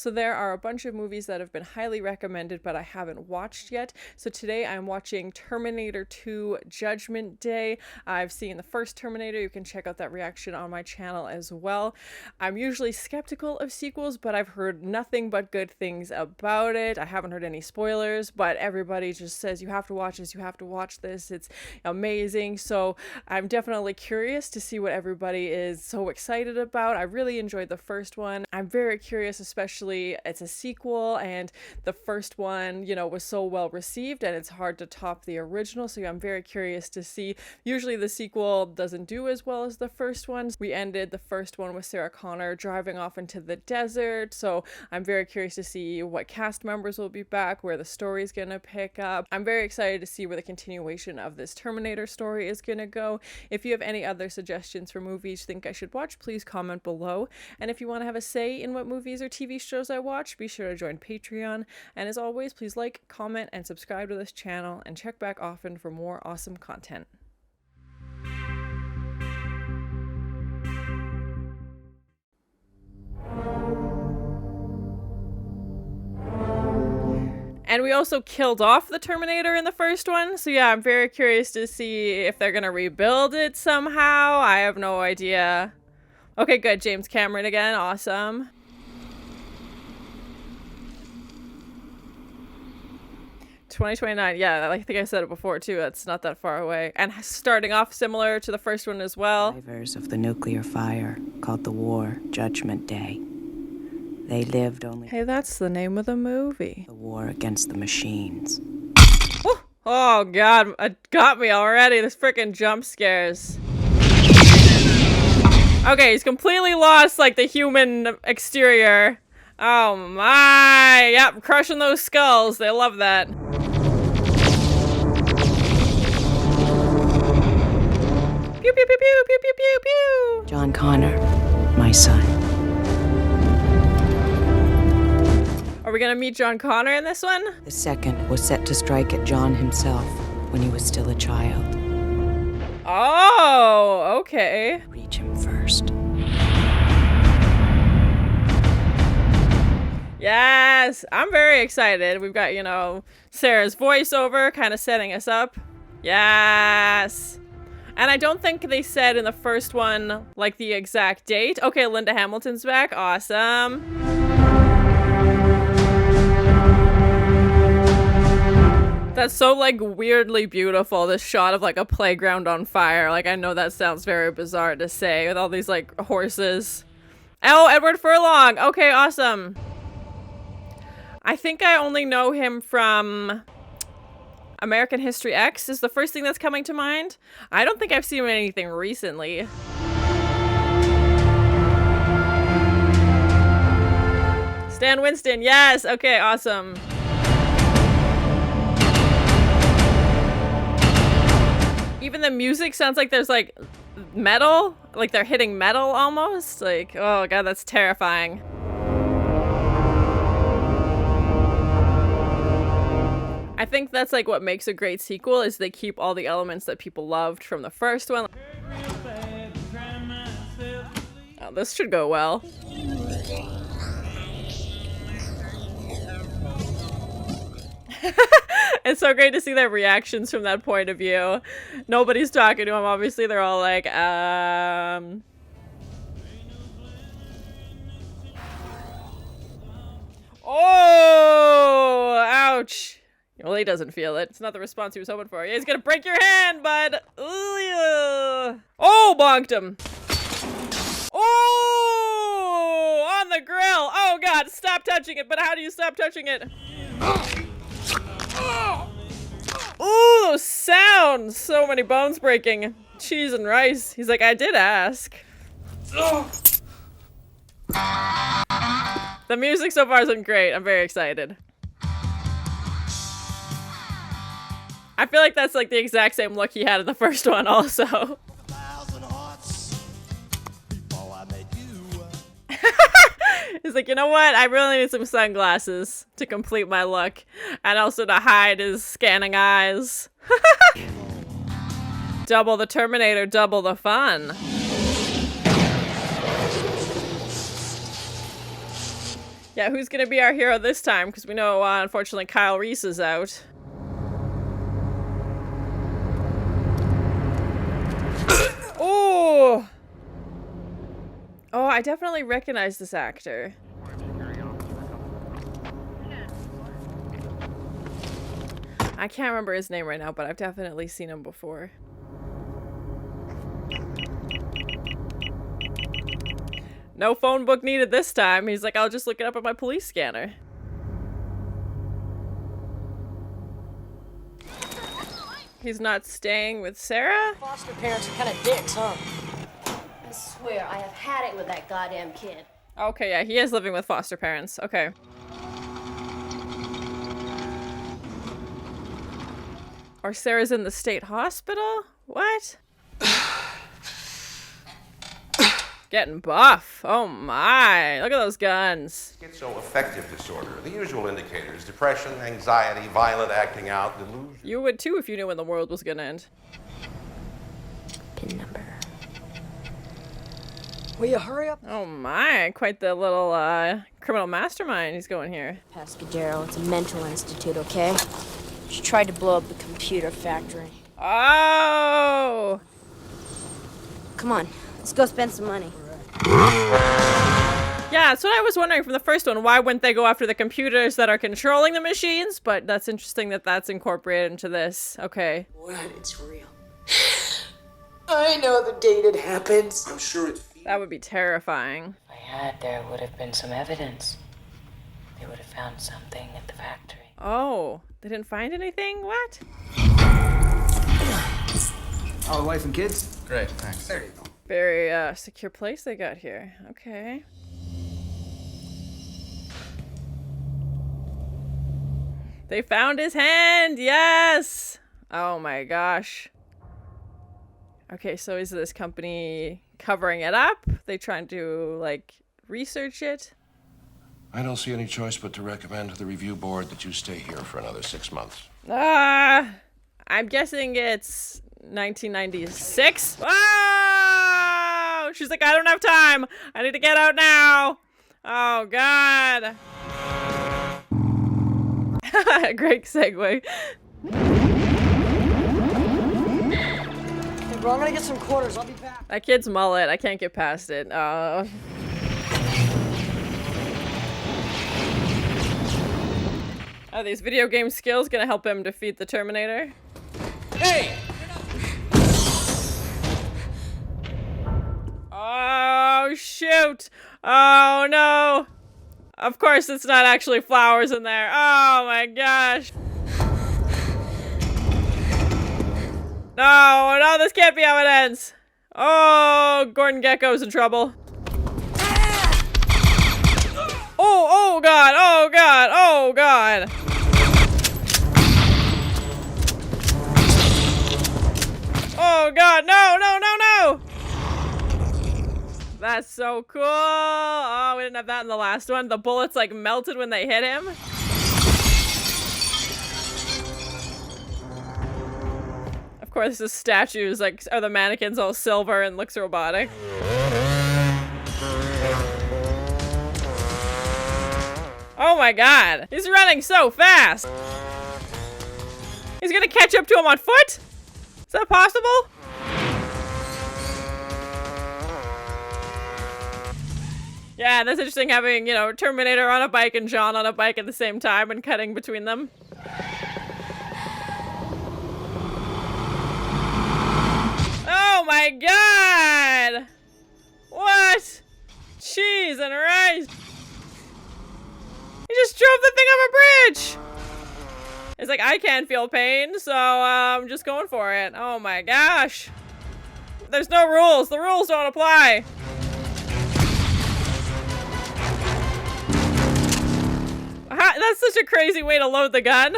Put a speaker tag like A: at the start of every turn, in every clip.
A: So there are a bunch of movies that have been highly recommended, but I haven't watched yet. So today I'm watching Terminator 2 Judgment Day. I've seen the first Terminator. You can check out that reaction on my channel as well. I'm usually skeptical of sequels, but I've heard nothing but good things about it. I haven't heard any spoilers, but everybody just says you have to watch this, you have to watch this. It's amazing. So I'm definitely curious to see what everybody is so excited about. I really enjoyed the first one. I'm very curious, especially it's a sequel and the first one, was so well received and it's hard to top the original. So I'm very curious to see. Usually the sequel doesn't do as well as the first one. We ended the first one with Sarah Connor driving off into the desert. So I'm very curious to see what cast members will be back, where the story's gonna pick up. I'm very excited to see where the continuation of this Terminator story is gonna go. If you have any other suggestions for movies you think I should watch, please comment below. And if you want to have a say in what movies or TV shows I watch, be sure to join Patreon. And as always, please like, comment, and subscribe to this channel, and check back often for more awesome content. And we also killed off the Terminator in the first one. So yeah, I'm very curious to see if they're gonna rebuild it somehow. I have no idea. Okay, good. James Cameron again. Awesome. $2029. Yeah, I think I said it before too. That's not that far away. And starting off similar to the first one as well.
B: Survivors of the nuclear fire called the war Judgment Day. They lived only...
A: Hey, that's the name of the movie.
B: The war against the machines.
A: Oh god, it got me already. This freaking jump scares. Okay, he's completely lost, like, the human exterior. Oh my! Yep, crushing those skulls. They love that. Pew, pew, pew, pew, pew, pew, pew, pew.
B: John Connor, my son.
A: Are we gonna meet John Connor in this one?
B: The second was set to strike at John himself when he was still a child.
A: Oh, okay.
B: Reach him first.
A: Yes, I'm very excited. We've got, Sarah's voiceover kind of setting us up. Yes. And I don't think they said in the first one, like, the exact date. Okay, Linda Hamilton's back. Awesome. That's so, like, weirdly beautiful, this shot of, like, a playground on fire. Like, I know that sounds very bizarre to say with all these, like, horses. Oh, Edward Furlong! Okay, awesome. I think I only know him from American History X is the first thing that's coming to mind. I don't think I've seen him in anything recently. Stan Winston, yes! Okay, awesome. Even the music sounds like there's, like, metal. Like they're hitting metal almost. Like, oh god, that's terrifying. I think that's, like, what makes a great sequel is they keep all the elements that people loved from the first one. Oh, this should go well. It's so great to see their reactions from that point of view. Nobody's talking to him, obviously. They're all like, oh, ouch. Well, he doesn't feel it. It's not the response he was hoping for. Yeah, he's gonna break your hand, bud. Ooh. Oh, bonked him. Oh, on the grill. Oh, God, stop touching it. But how do you stop touching it? Ooh, those sounds. So many bones breaking. Cheese and rice. He's like, I did ask. The music so far has been great. I'm very excited. I feel like that's, like, the exact same look he had in the first one also. He's like, you know what? I really need some sunglasses to complete my look. And also to hide his scanning eyes. Double the Terminator, double the fun. Yeah, who's gonna be our hero this time? Because we know, unfortunately, Kyle Reese is out. Oh! Oh, I definitely recognize this actor. I can't remember his name right now, but I've definitely seen him before. No phone book needed this time. He's like, I'll just look it up on my police scanner. He's not staying with Sarah?
C: Foster parents are kind of dicks, huh?
D: I swear, I have had it with that goddamn kid.
A: Okay, yeah, he is living with foster parents. Okay. Or Sarah's in the state hospital? What? Getting buff. Oh my. Look at those guns.
E: Schizoaffective disorder. The usual indicators: depression, anxiety, violent acting out, delusion.
A: You would too if you knew when the world was gonna end.
D: Pin number.
C: Will you hurry up?
A: Oh my. Quite the little criminal mastermind he's going here.
D: Pascadero, it's a mental institute, okay? She tried to blow up the computer factory.
A: Oh!
D: Come on, let's go spend some money.
A: Yeah, that's what I was wondering from the first one. Why wouldn't they go after the computers that are controlling the machines? But that's interesting that that's incorporated into this. Okay.
C: What? It's real. I know the date it happens.
E: I'm sure it's.
A: That would be terrifying.
F: If I had, there would have been some evidence. They would have found something at the factory.
A: Oh, they didn't find anything? What?
G: Oh, wife and kids? Great, thanks. There you go.
A: Very secure place they got here. Okay. They found his hand! Yes! Oh my gosh. Okay, so is this company covering it up? They trying to, like, research it?
E: I don't see any choice but to recommend to the review board that you stay here for another 6 months.
A: I'm guessing it's 1996. Oh! She's like, I don't have time. I need to get out now. Oh, God. Great segue.
C: Hey, bro, I'm gonna get some quarters. I'll be back.
A: That kid's mullet. I can't get past it. Are these video game skills gonna help him defeat the Terminator?
G: Hey!
A: Oh, shoot! Oh, no! Of course it's not actually flowers in there. Oh, my gosh. No, no, this can't be how it ends. Oh, Gordon Gekko's in trouble. Oh, oh, God, oh, God, oh, God. Oh, God, no, no, no, no. That's so cool. Oh, we didn't have that in the last one. The bullets like melted when they hit him. Of course, the statues like are the mannequins all silver and looks robotic. Oh my God, he's running so fast. He's gonna catch up to him on foot? Is that possible? Yeah, that's interesting having, you know, Terminator on a bike and John on a bike at the same time and cutting between them. Oh my God! What? Cheese and rice! He just drove the thing off a bridge! It's like, I can't feel pain, so I'm just going for it. Oh my gosh. There's no rules. The rules don't apply. That's such a crazy way to load the gun.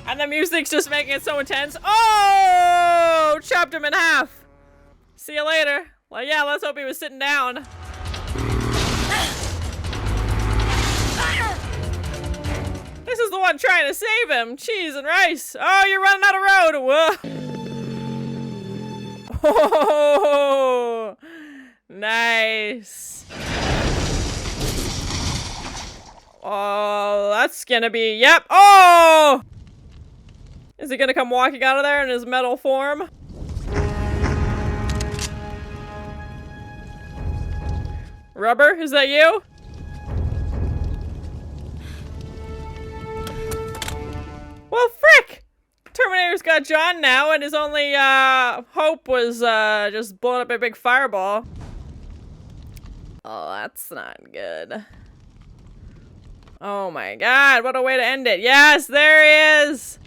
A: And the music's just making it so intense. Oh! Chopped him in half. See you later. Well, yeah, let's hope he was sitting down. This is the one trying to save him. Cheese and rice. Oh, you're running out of road. Whoa. Oh. Nice. Oh, that's gonna be, yep. Oh! Is he gonna come walking out of there in his metal form? Rubber, is that you? Well, frick! Terminator's got John now, and his only hope was just blowing up a big fireball. Oh, that's not good. Oh my god, what a way to end it. Yes, there he is!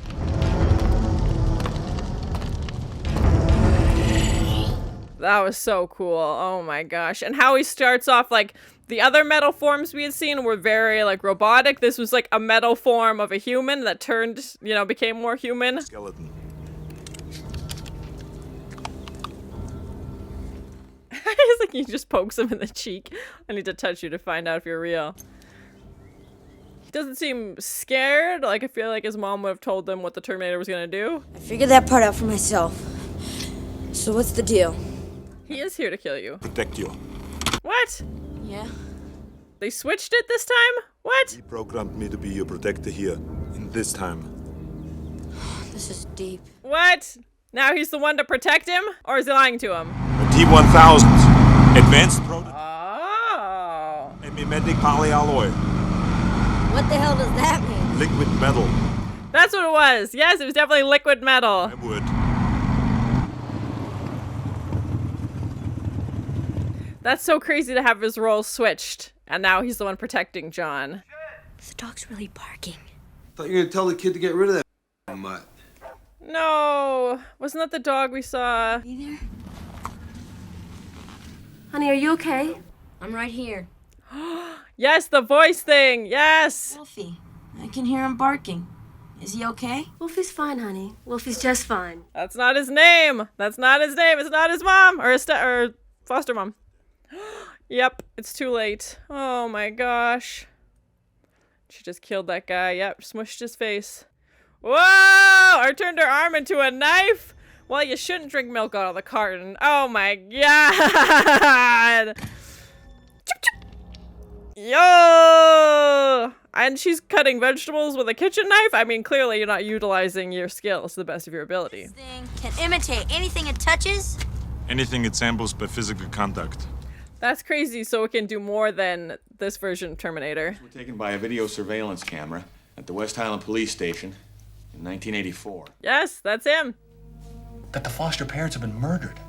A: That was so cool. Oh my gosh. And how he starts off, like, the other metal forms we had seen were very, like, robotic. This was, like, a metal form of a human that turned, you know, became more human.
H: Skeleton.
A: It's like he just pokes him in the cheek. I need to touch you to find out if you're real. He doesn't seem scared. Like, I feel like his mom would have told him what the Terminator was gonna do.
D: I figured that part out for myself. So what's the deal?
A: He is here to kill you.
H: Protect you.
A: What?
D: Yeah?
A: They switched it this time? What?
H: He programmed me to be your protector here, in this time.
D: This is deep.
A: What? Now he's the one to protect him? Or is he lying to him?
H: A T-1000. Advanced prototype.
A: Oh.
H: A mimetic polyalloy.
D: What the hell does that mean?
H: Liquid metal.
A: That's what it was. Yes, it was definitely liquid metal.
H: I would.
A: That's so crazy to have his roles switched. And now he's the one protecting John.
D: The dog's really barking.
I: Thought you were gonna tell the kid to get rid of that mutt.
A: No. Wasn't that the dog we saw?
D: You there?
J: Honey, are you okay?
D: I'm right here.
A: Yes, the voice thing. Yes.
J: Wolfie, I can hear him barking. Is he okay? Wolfie's fine, honey. Wolfie's just fine.
A: That's not his name. That's not his name. It's not his mom or his or foster mom. Yep, it's too late. Oh my gosh. She just killed that guy. Yep, smushed his face. Whoa! Or turned her arm into a knife? Well, you shouldn't drink milk out of the carton. Oh my god! Yo! And she's cutting vegetables with a kitchen knife? I mean, clearly you're not utilizing your skills to the best of your ability.
J: This thing can imitate anything it touches.
H: Anything it samples by physical contact.
A: That's crazy, so it can do more than this version of Terminator.
K: We're taken by a video surveillance camera at the West Highland Police Station in 1984.
A: Yes, that's him.
G: That the foster parents have been murdered.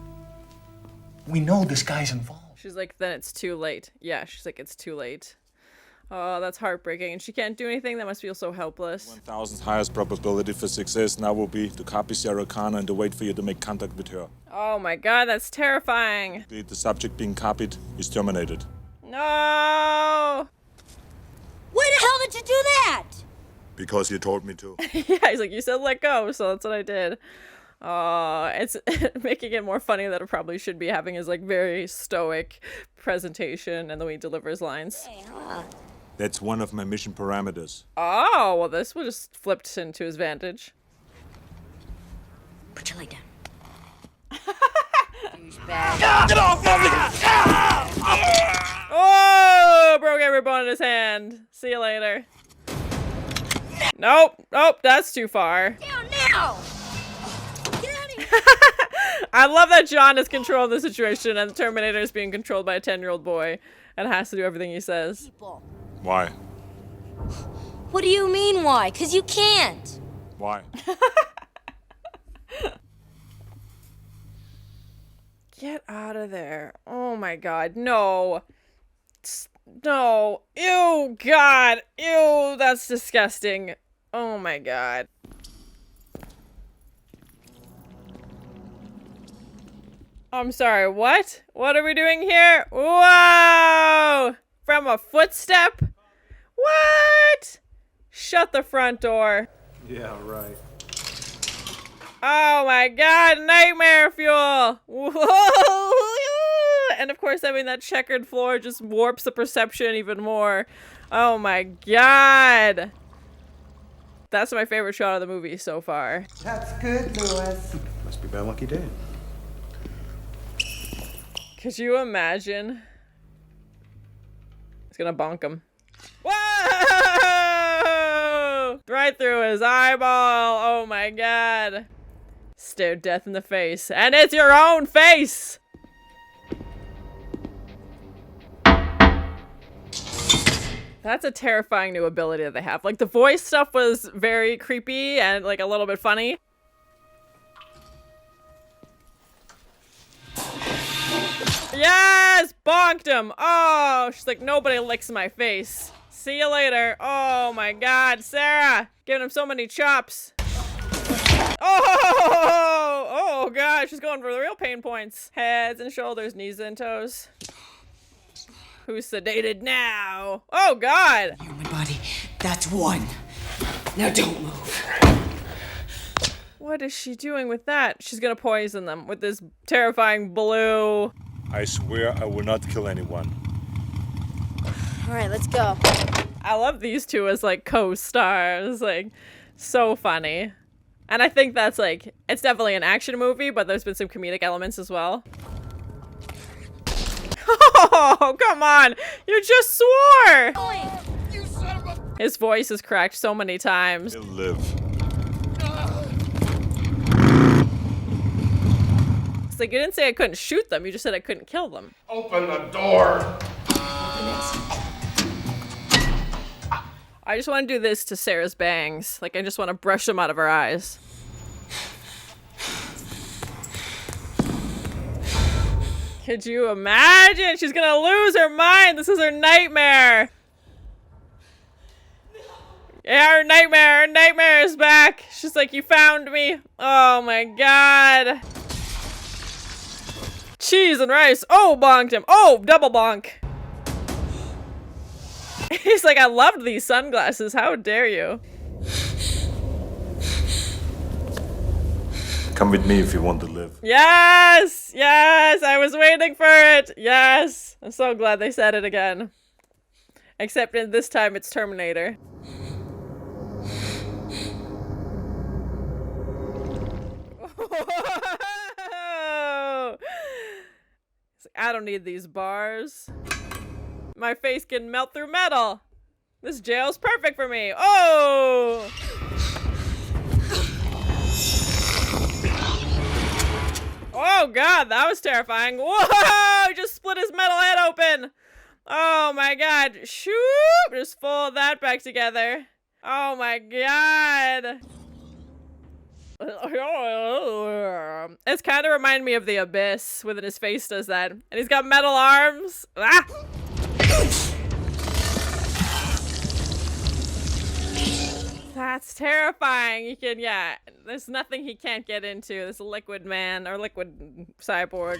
G: We know this guy's involved.
A: She's like, then it's too late. Yeah, she's like, it's too late. Oh, that's heartbreaking. And she can't do anything? That must feel so helpless.
H: 1,000th highest probability for success now will be to copy Sarah Connor and to wait for you to make contact with her.
A: Oh my god, that's terrifying.
H: The subject being copied is terminated.
A: No!
J: Why the hell did you do that?
H: Because you told me to.
A: Yeah, he's like, you said let go, so that's what I did. It's making it more funny that it probably should be having his like very stoic presentation and the way he delivers lines.
H: That's one of my mission parameters.
A: Oh, well this would just flipped into his vantage.
J: Put your leg down.
A: Get off of me! Oh, broke every bone in his hand. See you later. Nope, nope, that's too far.
J: Down now! Get out of here!
A: I love that John is controlling the situation and the Terminator is being controlled by a 10-year-old boy and has to do everything he says.
J: People.
H: Why?
D: What do you mean why? 'Cause you can't.
H: Why?
A: Get out of there. Oh my god, no. No. Ew, god. Ew, that's disgusting. Oh my god. I'm sorry, what? What are we doing here? Whoa! From a footstep? What? Shut the front door.
I: Yeah, right.
A: Oh my god, nightmare fuel! Whoa! And of course, I mean, that checkered floor just warps the perception even more. Oh my god! That's my favorite shot of the movie so far.
C: That's good, Lewis.
I: Must be my lucky day.
A: Could you imagine? It's gonna bonk him. Whoa! Right through his eyeball. Oh my god. Stare death in the face. And it's your own face! That's a terrifying new ability that they have. Like, the voice stuff was very creepy and, like, a little bit funny. Yes! Bonked him! Oh, she's like, nobody licks my face. See you later. Oh my god, Sarah! Giving him so many chops. Oh! Oh god, she's going for the real pain points. Heads and shoulders, knees and toes. Who's sedated now? Oh god!
C: Human body, that's one. Now don't move.
A: What is she doing with that? She's gonna poison them with this terrifying blue.
H: I swear I will not kill anyone.
D: All right, let's go.
A: I love these two as like co-stars, like so funny. And I think that's like, it's definitely an action movie, but there's been some comedic elements as well. Oh, come on! You just swore!
C: You son of a...
A: His voice is cracked so many times.
H: He'll live.
A: It's like, you didn't say I couldn't shoot them, you just said I couldn't kill them.
E: Open the door!
A: I just want to do this to Sarah's bangs. Like, I just want to brush them out of her eyes. Could you imagine? She's gonna lose her mind. This is her nightmare. Yeah, her nightmare is back. She's like, you found me. Oh my god. Cheese and rice. Oh, bonked him. Oh, double bonk. He's like, I loved these sunglasses. How dare you?
H: Come with me if you want to live.
A: Yes! Yes! I was waiting for it! Yes! I'm so glad they said it again. Except in this time it's Terminator. I don't need these bars. My face can melt through metal. This jail's perfect for me. Oh! Oh god, that was terrifying. Whoa! Just split his metal head open. Oh my god. Shoop! Just fold that back together. Oh my god. It's kind of reminding me of The Abyss when his face does that. And he's got metal arms. Ah! That's terrifying. You can, yeah, there's nothing he can't get into. This liquid man, or liquid cyborg.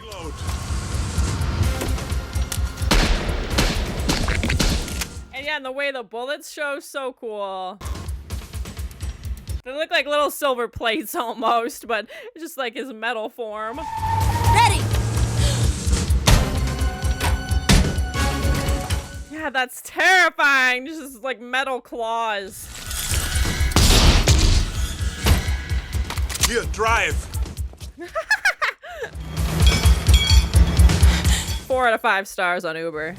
A: And yeah, and the way the bullets show, so cool. They look like little silver plates almost, but it's just like his metal form.
J: Ready!
A: Yeah, that's terrifying. Just like metal claws.
H: Here, drive.
A: 4 out of 5 stars on Uber.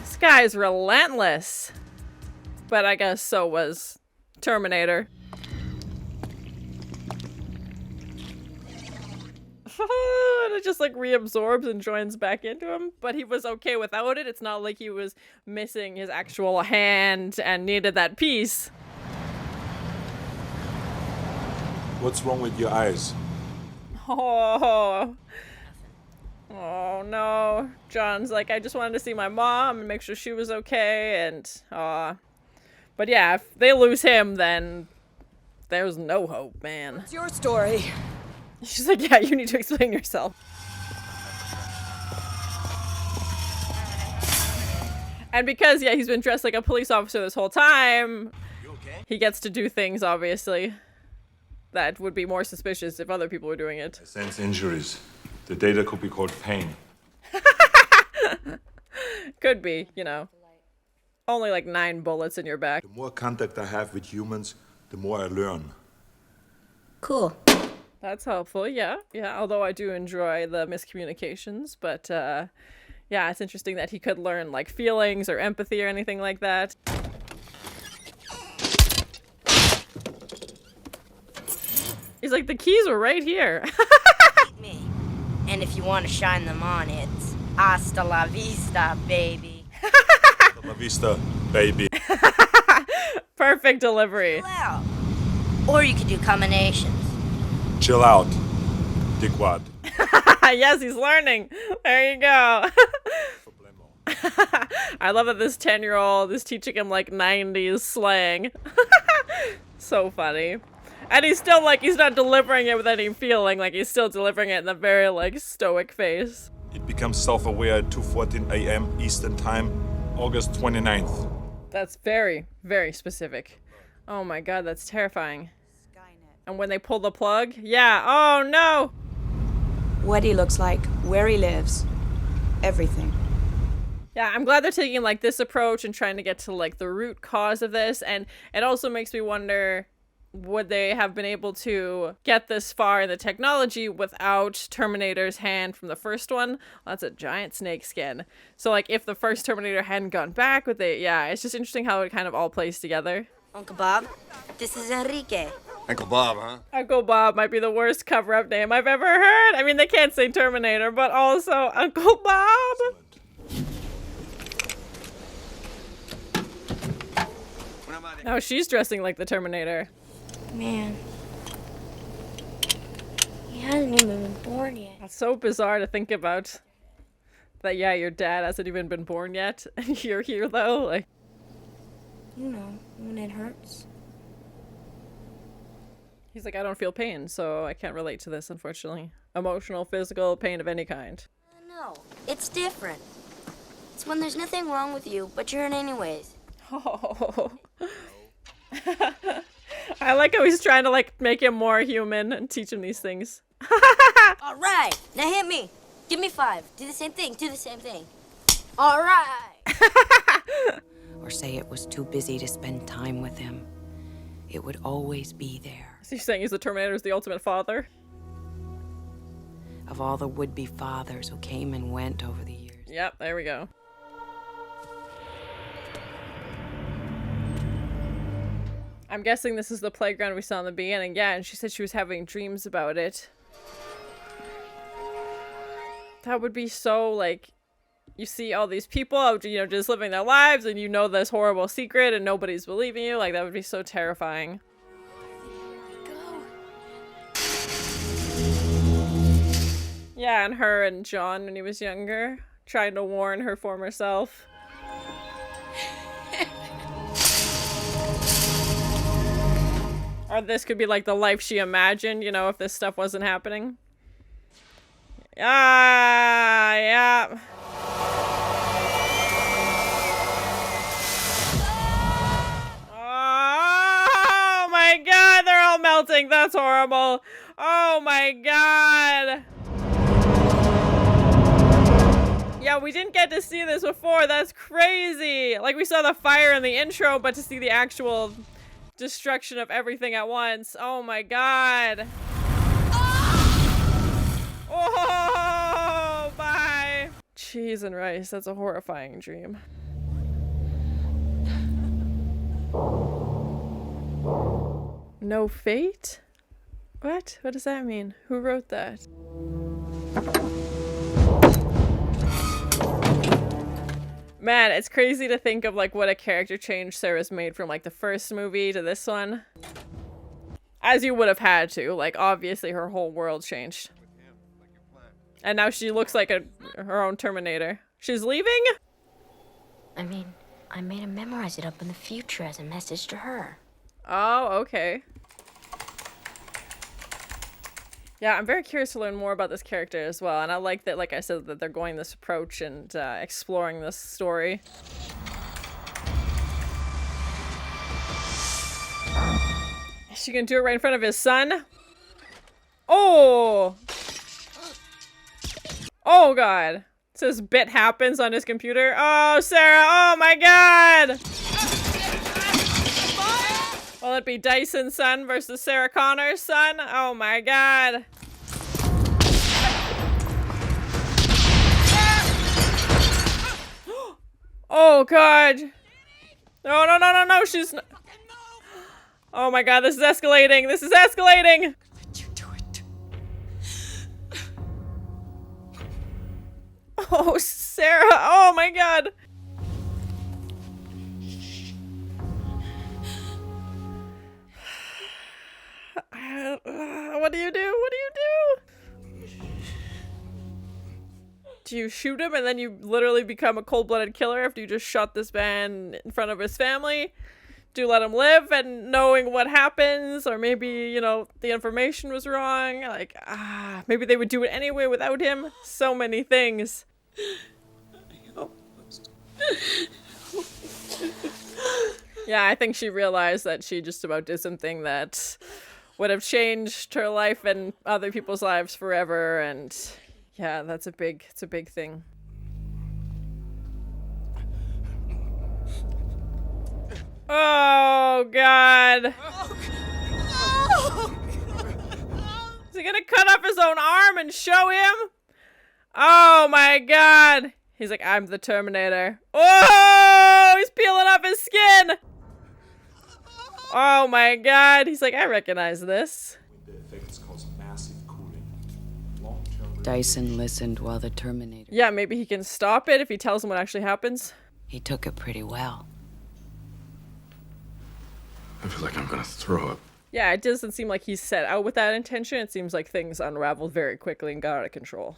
A: This guy's relentless. But I guess so was Terminator. And it just like reabsorbs and joins back into him, but he was okay without it. It's not like he was missing his actual hand and needed that piece.
H: What's wrong with your eyes?
A: Oh no. John's like, I just wanted to see my mom and make sure she was okay, and but yeah, if they lose him, then there's no hope, man.
C: It's your story.
A: She's like, yeah, you need to explain yourself. And because, yeah, he's been dressed like a police officer this whole time, he gets to do things, obviously, that would be more suspicious if other people were doing it.
H: I sense injuries. The data could be called pain.
A: Could be, you know. Only like 9 bullets in your back.
H: The more contact I have with humans, the more I learn.
J: Cool.
A: That's helpful, yeah. Yeah, although I do enjoy the miscommunications, but yeah, it's interesting that he could learn like feelings or empathy or anything like that. He's like, the keys were right here.
D: Me. And if you want to shine them on, it's hasta la vista, baby.
H: Hasta la vista, baby.
A: Perfect delivery.
D: Chill out. Or you could do combinations.
H: Chill out, dickwad.
A: Yes, he's learning. There you go. I love that this 10-year-old is teaching him like 90s slang. So funny. And he's still like, he's not delivering it with any feeling, like he's still delivering it in a very like stoic face.
H: It becomes self-aware at 2:14 a.m. Eastern Time, August 29th.
A: That's very, very specific. Oh my god, that's terrifying. And when they pull the plug, yeah, oh no!
B: What he looks like, where he lives, everything.
A: Yeah, I'm glad they're taking like this approach and trying to get to like the root cause of this, and it also makes me wonder, would they have been able to get this far in the technology without Terminator's hand from the first one? Well, that's a giant snake skin. So like if the first Terminator hadn't gone back with it, yeah, it's just interesting how it kind of all plays together.
D: Uncle Bob, this is Enrique.
E: Uncle Bob, huh?
A: Uncle Bob might be the worst cover-up name I've ever heard. I mean, they can't say Terminator, but also Uncle Bob. Now she's dressing like the Terminator.
D: Man. He hasn't even been born yet.
A: That's so bizarre to think about. That, yeah, your dad hasn't even been born yet, and you're here, though. Like,
D: You know, when it hurts.
A: he's like, I don't feel pain, so I can't relate to this, unfortunately. Emotional, physical, pain of any kind.
D: No, it's different. It's when there's nothing wrong with you, but you're hurt anyways.
A: Oh. I like how he's trying to, like, make him more human and teach him these things.
D: All right, now hit me. Give me 5. Do the same thing. Do the same thing. All right.
B: Or say it was too busy to spend time with him. It would always be there.
A: So you're saying he's the Terminator's the ultimate father?
B: Of all the would-be fathers who came and went over the years.
A: Yep, there we go. I'm guessing this is the playground we saw in the beginning. Yeah, and she said she was having dreams about it. That would be so, like, you see all these people, you know, just living their lives, and you know this horrible secret, and nobody's believing you. Like, that would be so terrifying. Yeah, and her and John when he was younger, trying to warn her former self. Or this could be like the life she imagined, you know, if this stuff wasn't happening. Ah, yeah. Oh my god, they're all melting. That's horrible. Oh my god. Yeah, we didn't get to see this before. That's crazy. Like, we saw the fire in the intro, but to see the actual destruction of everything at once. Oh my god. Oh, bye. Cheese and rice. That's a horrifying dream. No fate? What? What does that mean? Who wrote that? Man, it's crazy to think of like what a character change Sarah's made from like the first movie to this one. As you would have had to. Like, obviously her whole world changed. And now she looks like her own Terminator. She's leaving?
D: I mean, I made him memorize it up in the future as a message to her.
A: Oh, okay. Yeah, I'm very curious to learn more about this character as well. And I like that, like I said, that they're going this approach and exploring this story. Is she gonna do it right in front of his son? Oh! Oh god. It says bit happens on his computer. Oh, Sarah! Oh my god! Will it be Dyson's son versus Sarah Connor's son? Oh my god. Oh god. No, no, no, no, no, she's not. Oh my god, this is escalating. This is escalating.
C: Let you do it.
A: Oh, Sarah. Oh my god. What do you do? What do you do? Do you shoot him and then you literally become a cold-blooded killer after you just shot this man in front of his family? Do you let him live and knowing what happens? Or maybe, you know, the information was wrong? Like, maybe they would do it anyway without him? So many things. Yeah, I think she realized that she just about did something that would have changed her life and other people's lives forever, and yeah, it's a big thing. Oh god. Is he gonna cut off his own arm and show him? Oh my god. He's like, I'm the Terminator. Oh, he's peeling off his skin. Oh my god. He's like, I recognize this.
B: Dyson listened while the Terminator...
A: Yeah, maybe he can stop it if he tells him what actually happens.
B: He took it pretty well.
E: I feel like I'm gonna throw up.
A: Yeah, it doesn't seem like he's set out with that intention. It seems like things unraveled very quickly and got out of control.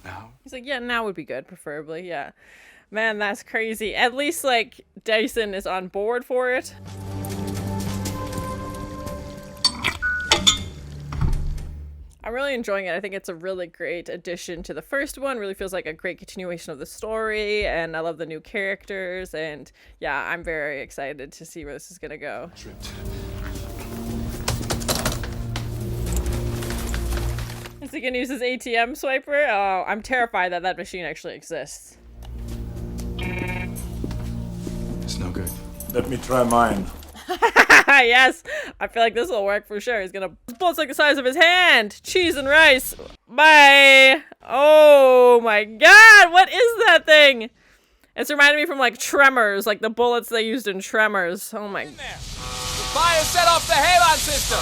E: Now?
A: He's like, yeah, now would be good, preferably, yeah. Man, that's crazy. At least, like, Dyson is on board for it. I'm really enjoying it. I think it's a really great addition to the first one. Really feels like a great continuation of the story, and I love the new characters, and yeah, I'm very excited to see where this is gonna go. Is he gonna use his ATM swiper? Oh, I'm terrified that that machine actually exists.
E: It's no good.
H: Let me try mine.
A: Yes, I feel like this will work for sure. He's gonna bullets like the size of his hand. Cheese and rice. Bye. Oh my god, what is that thing? It's reminding me from like Tremors, like the bullets they used in Tremors. Oh my.
L: Fire set off the halon system.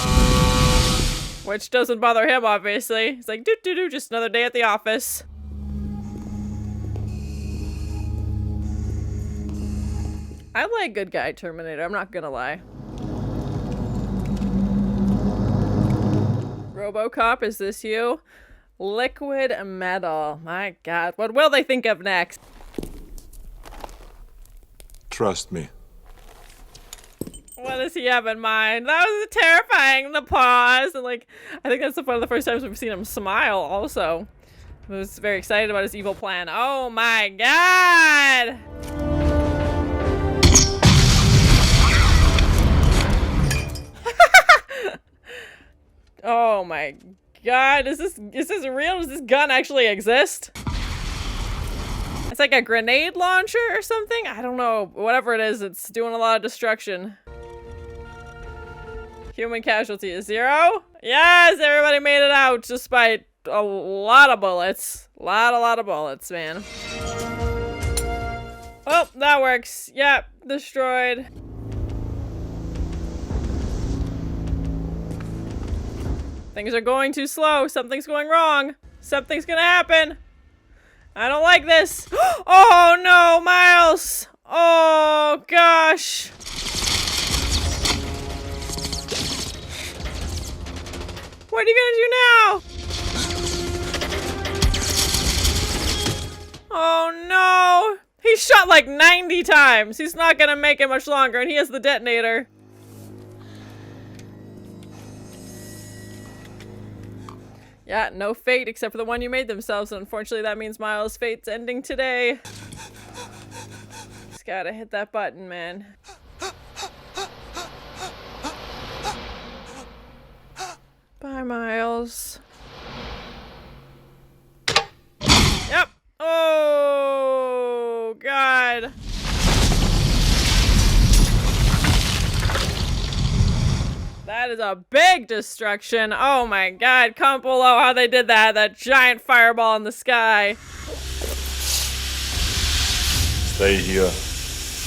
A: Which doesn't bother him, obviously. He's like, do, just another day at the office. I like good guy Terminator, I'm not gonna lie. RoboCop, is this you? Liquid metal. My god, what will they think of next?
H: Trust me.
A: What does he have in mind? That was terrifying, the pause. And like, I think that's one of the first times we've seen him smile also. I was very excited about his evil plan. Oh my god! Oh my god, is this real? Does this gun actually exist? It's like a grenade launcher or something? I don't know. Whatever it is, it's doing a lot of destruction. Human casualty is 0? Yes, everybody made it out despite a lot of bullets. A lot of bullets, man. Oh, that works. Yep, destroyed. Things are going too slow. Something's going wrong. Something's gonna happen. I don't like this. Oh no, Miles. Oh gosh. What are you gonna do now? Oh no. He shot like 90 times. He's not gonna make it much longer, and he has the detonator. Yeah, no fate except for the one you made themselves, and unfortunately that means Miles' fate's ending today. Just gotta hit that button, man. Bye, Miles. Yep. Oh, God. That is a big destruction. Oh my god, comment below how they did that. That giant fireball in the sky.
H: Stay here.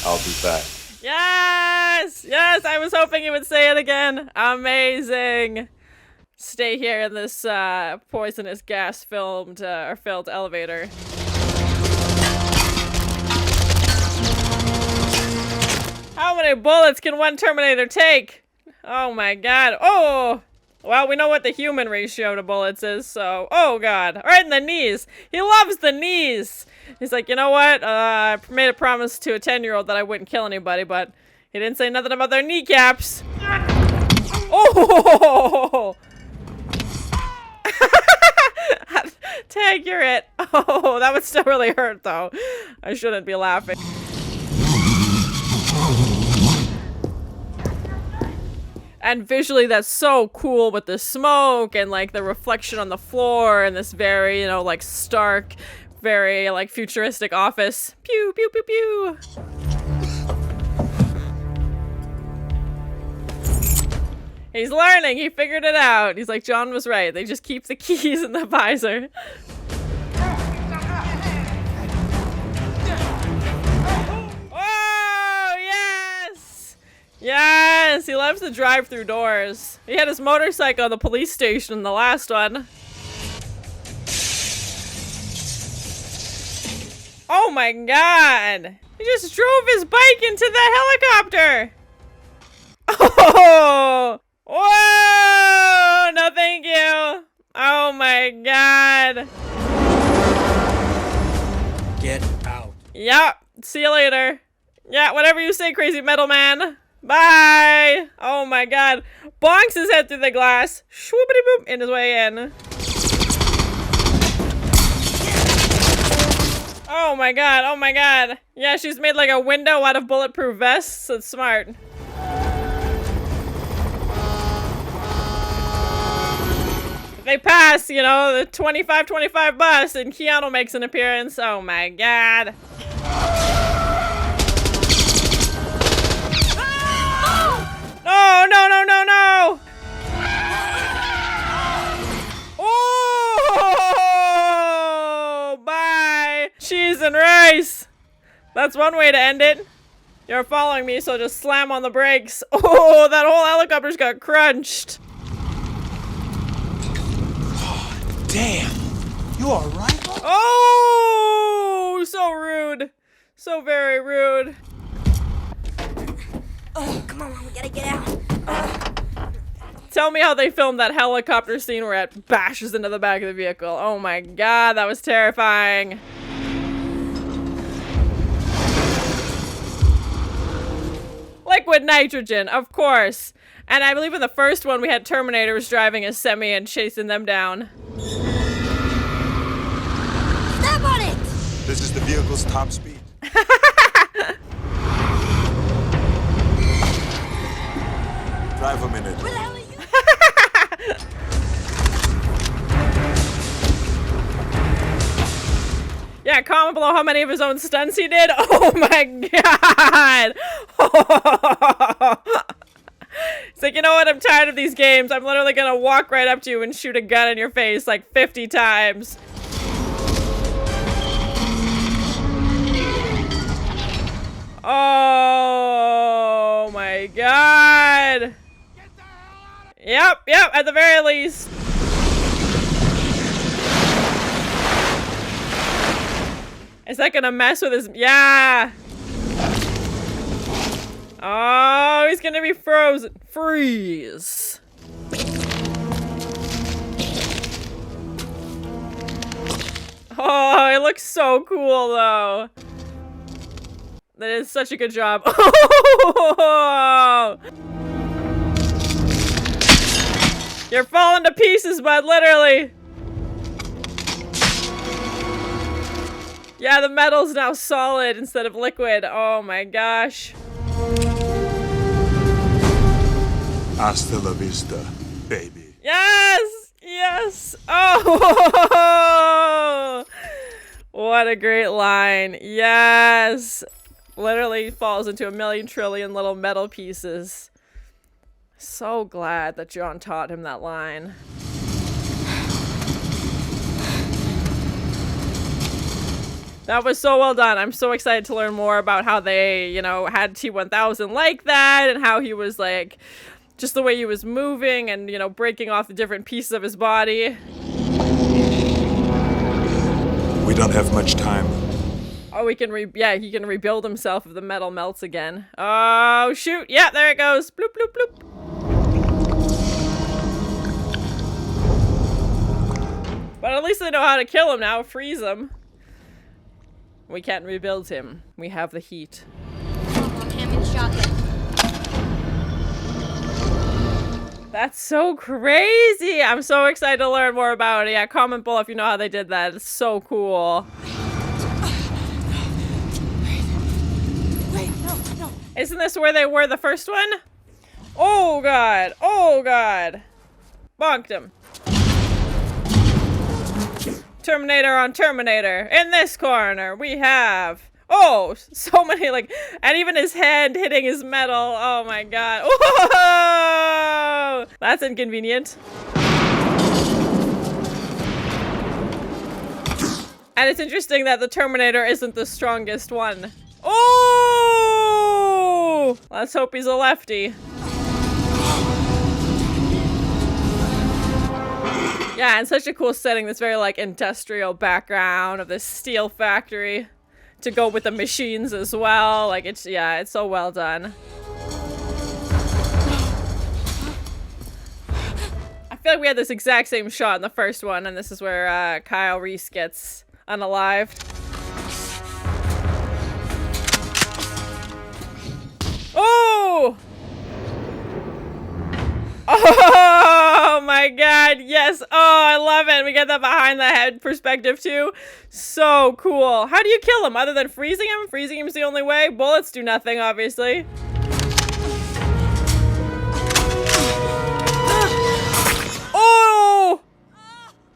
H: I'll be back.
A: Yes! Yes, I was hoping you would say it again. Amazing. Stay here in this poisonous gas filled elevator. How many bullets can one Terminator take? Oh my god. Oh! Well, we know what the human ratio to bullets is, so... Oh god. Right in the knees. He loves the knees. He's like, you know what? I made a promise to a 10-year-old that I wouldn't kill anybody, but he didn't say nothing about their kneecaps. Oh! Tag, you're it. Oh, that would still really hurt, though. I shouldn't be laughing. And visually, that's so cool with the smoke and like the reflection on the floor and this very, you know, like stark, very like futuristic office. Pew, pew, pew, pew. He's learning. He figured it out. He's like, John was right. They just keep the keys in the visor. Yes! He loves the drive-through doors. He had his motorcycle at the police station in the last one. Oh my god! He just drove his bike into the helicopter! Oh! Whoa! No thank you! Oh my god!
I: Get out.
A: Yep. See you later. Yeah, whatever you say, crazy metal man. Bye! Oh my god. Bonks his head through the glass. Shwoopity boop in his way in. Oh my god, oh my god. Yeah, she's made like a window out of bulletproof vests. That's smart. If they pass, you know, the 25-25 bus and Keanu makes an appearance. Oh my god. No, no, no, no, no! Oh! Bye! Cheese and rice! That's one way to end it. You're following me, so just slam on the brakes. Oh, that whole helicopter's got crunched.
I: Oh, damn. You alright?
A: Oh! So rude. So very rude.
D: Oh, come on, we gotta get out.
A: Tell me how they filmed that helicopter scene where it bashes into the back of the vehicle. Oh my god, that was terrifying. Liquid nitrogen, of course. And I believe in the first one we had Terminators driving a semi and chasing them down.
D: Step on it!
H: This is the vehicle's top speed. Drive a minute.
D: Where the hell are you?
A: Yeah, comment below how many of his own stunts he did. Oh my god! It's like, you know what? I'm tired of these games. I'm literally gonna walk right up to you and shoot a gun in your face like 50 times. Oh my god! Yep, at the very least. Is that gonna mess with his... Yeah! Oh, he's gonna be frozen. Freeze. Oh, it looks so cool, though. That is such a good job. Oh! You're falling to pieces, bud, literally. Yeah, the metal's now solid instead of liquid. Oh my gosh.
H: Hasta la vista, baby.
A: Yes! Yes! Oh! What a great line. Yes! Literally falls into a million trillion little metal pieces. So glad that John taught him that line. That was so well done. I'm so excited to learn more about how they, you know, had T-1000 like that, and how he was like, just the way he was moving and, you know, breaking off the different pieces of his body.
H: We don't have much time.
A: Oh, he can rebuild himself if the metal melts again. Oh, shoot. Yeah, there it goes. Bloop, bloop, bloop. But at least they know how to kill him now. Freeze him. We can't rebuild him. We have the heat. That's so crazy. I'm so excited to learn more about it. Yeah, comment below if you know how they did that. It's so cool.
J: Wait, no.
A: Isn't this where they were the first one? Oh, God. Oh, God. Bonked him. Terminator on Terminator. In this corner, we have... Oh, so many, like... And even his hand hitting his metal. Oh, my God. Whoa! That's inconvenient. And it's interesting that the Terminator isn't the strongest one. Oh! Let's hope he's a lefty. Yeah, and such a cool setting, this very, like, industrial background of this steel factory to go with the machines as well. Like, it's, yeah, it's so well done. I feel like we had this exact same shot in the first one, and this is where Kyle Reese gets unalived. Oh! Oh my God, yes. Oh, I love it. We get that behind the head perspective too. So cool. How do you kill him other than freezing him? Freezing him is the only way. Bullets do nothing, obviously. Oh!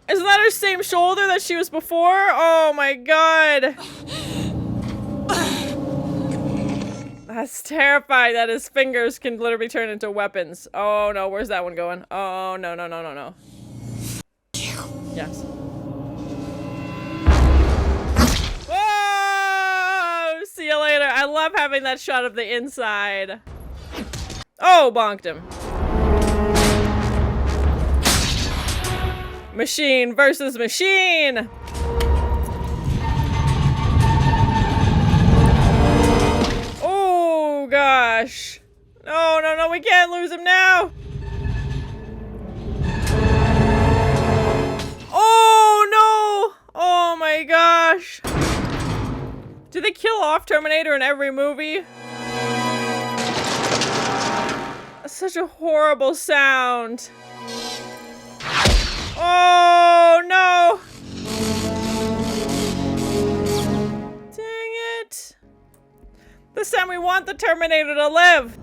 A: Isn't that her same shoulder that she was before? Oh my God. That's terrifying that his fingers can literally turn into weapons. Oh no, where's that one going? Oh no. Yes. Whoa! See you later. I love having that shot of the inside. Oh, bonked him. Machine versus machine. Oh gosh. No, we can't lose him now. Oh no. Oh my gosh. Do they kill off Terminator in every movie? That's such a horrible sound. Oh no. Dang it. This time we want the Terminator to live.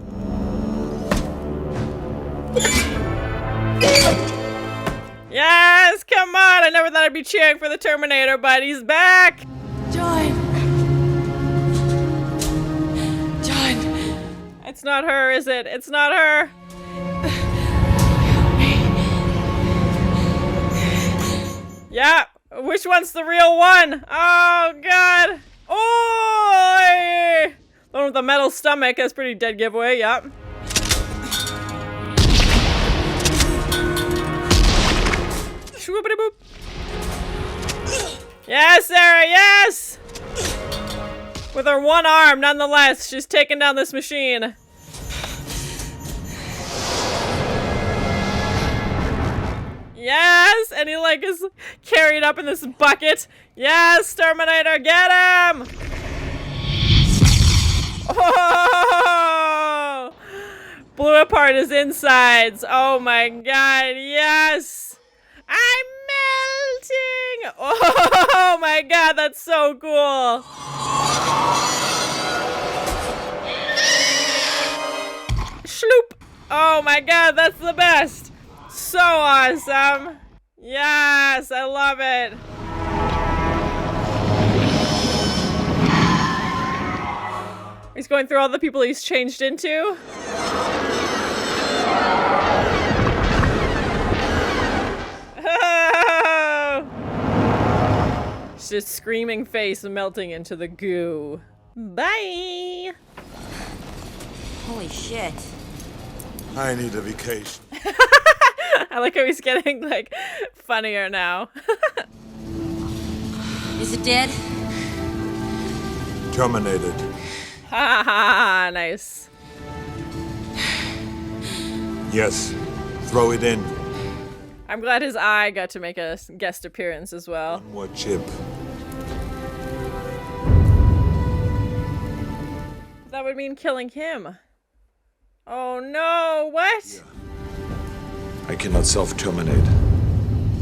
A: Yes, come on. I never thought I'd be cheering for the Terminator, but he's back.
J: John.
A: It's not her, is it? It's not her. Yeah, which one's the real one? Oh, God. Oh, the one with the metal stomach. That's pretty dead giveaway, yep. Shwoopity-boop. Yes, Sarah, yes! With her one arm, nonetheless, she's taking down this machine. Yes, and he like is carried up in this bucket. Yes, Terminator, get him! Oh! Blew apart his insides. Oh my God, yes! I'm melting! Oh my God, that's so cool! Schloop! Oh my God, that's the best! So awesome! Yes, I love it! He's going through all the people he's changed into. Just screaming face melting into the goo. Bye!
D: Holy shit.
H: I need a vacation.
A: I like how he's getting, like, funnier now.
D: Is it dead?
H: Terminated.
A: Ha ha ha! Nice.
H: Yes. Throw it in.
A: I'm glad his eye got to make a guest appearance as well.
H: One more chip.
A: That would mean killing him. Oh no, what?
H: I cannot self-terminate.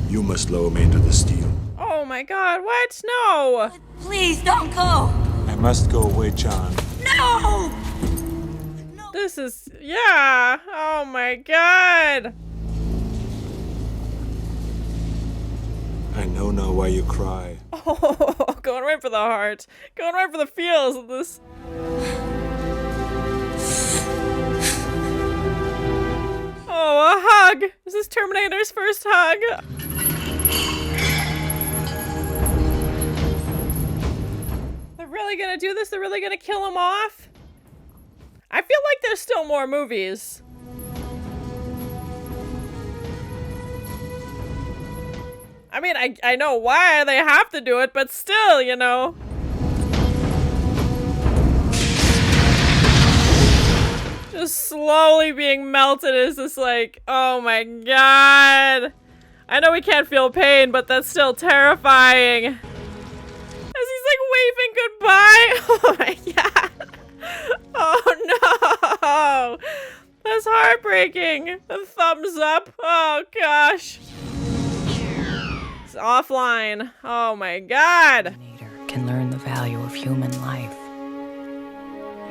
H: You must lower me into the steel.
A: Oh my god, what? No!
D: Please don't go!
H: I must go away, John.
D: No!
A: This is, yeah! Oh my god!
H: I know now why you cry.
A: Oh, going right for the heart. Going right for the feels of this. Oh, a hug! This is Terminator's first hug. They're really gonna do this? They're really gonna kill him off? I feel like there's still more movies. I mean, I know why they have to do it, but still, you know. Just slowly being melted is just like, oh my god. I know we can't feel pain, but that's still terrifying. As he's like waving goodbye. Oh my god. Oh no. That's heartbreaking. A thumbs up. Oh gosh. It's offline. Oh my god.
B: Can learn the value of human life.